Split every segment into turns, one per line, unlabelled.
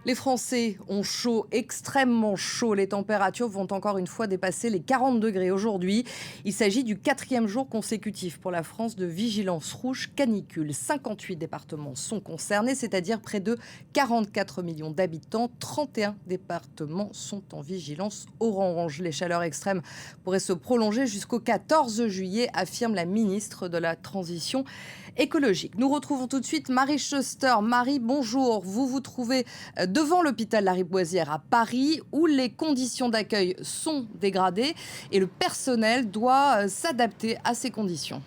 Les Français ont chaud, extrêmement chaud. Les températures vont encore une fois dépasser les 40 degrés aujourd'hui. Il s'agit du 4e jour consécutif pour la France de vigilance rouge canicule. 58 départements sont concernés, c'est-à-dire près de 44 millions d'habitants. 31 départements sont en vigilance orange. Les chaleurs extrêmes pourraient se prolonger jusqu'au 14 juillet, affirme la ministre de la Transition écologique. Nous retrouvons tout de suite Marie Schuster. Marie, bonjour. Vous vous trouvez devant l'hôpital Lariboisière à Paris, où les conditions d'accueil sont dégradées et le personnel doit s'adapter à ces conditions.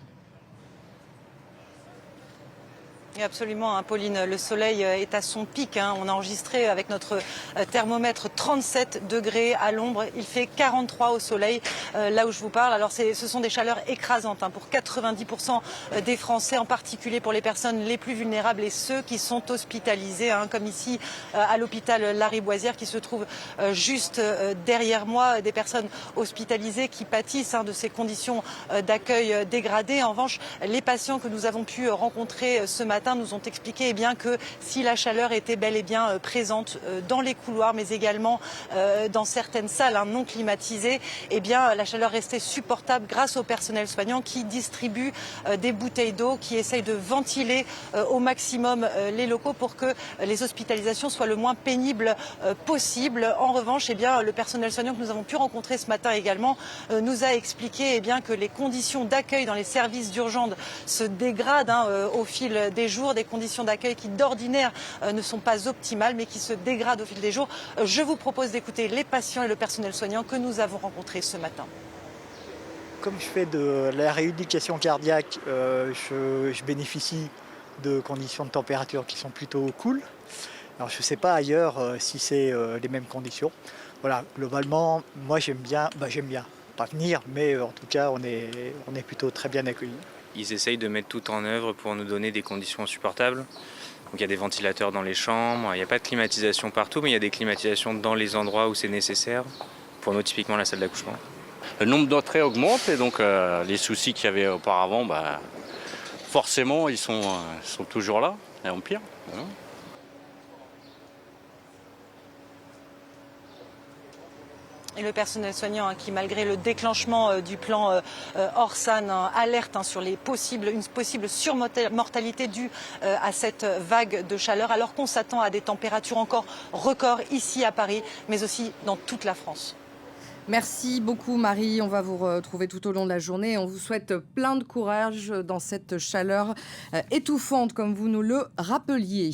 Oui, absolument, hein, Pauline. Le soleil est à son pic. On a enregistré avec notre thermomètre 37 degrés à l'ombre. Il fait 43 au soleil, là où je vous parle. Alors, ce sont des chaleurs écrasantes pour 90% des Français, en particulier pour les personnes les plus vulnérables et ceux qui sont hospitalisés, comme ici à l'hôpital Lariboisière, qui se trouve juste derrière moi. Des personnes hospitalisées qui pâtissent de ces conditions d'accueil dégradées. En revanche, les patients que nous avons pu rencontrer ce matin nous ont expliqué que si la chaleur était bel et bien présente dans les couloirs, mais également dans certaines salles non climatisées, la chaleur restait supportable grâce au personnel soignant qui distribue des bouteilles d'eau, qui essaye de ventiler au maximum les locaux pour que les hospitalisations soient le moins pénibles possible. En revanche, le personnel soignant que nous avons pu rencontrer ce matin également nous a expliqué que les conditions d'accueil dans les services d'urgence se dégradent au fil des jours, des conditions d'accueil qui d'ordinaire ne sont pas optimales mais qui se dégradent au fil des jours. Je vous propose d'écouter les patients et le personnel soignant que nous avons rencontrés ce matin.
Comme je fais de la rééducation cardiaque, je bénéficie de conditions de température qui sont plutôt cool. Alors je ne sais pas ailleurs si c'est les mêmes conditions. Voilà, globalement, moi j'aime bien, pas venir, mais en tout cas on est plutôt très bien accueillis.
Ils essayent de mettre tout en œuvre pour nous donner des conditions supportables. Donc il y a des ventilateurs dans les chambres, il n'y a pas de climatisation partout, mais il y a des climatisations dans les endroits où c'est nécessaire. Pour nous, typiquement la salle d'accouchement.
Le nombre d'entrées augmente et donc les soucis qu'il y avait auparavant, forcément ils sont toujours là et empirent.
Et le personnel soignant qui, malgré le déclenchement du plan Orsan, alerte sur une possible surmortalité due à cette vague de chaleur, alors qu'on s'attend à des températures encore records ici à Paris, mais aussi dans toute la France.
Merci beaucoup Marie, on va vous retrouver tout au long de la journée. On vous souhaite plein de courage dans cette chaleur étouffante, comme vous nous le rappeliez.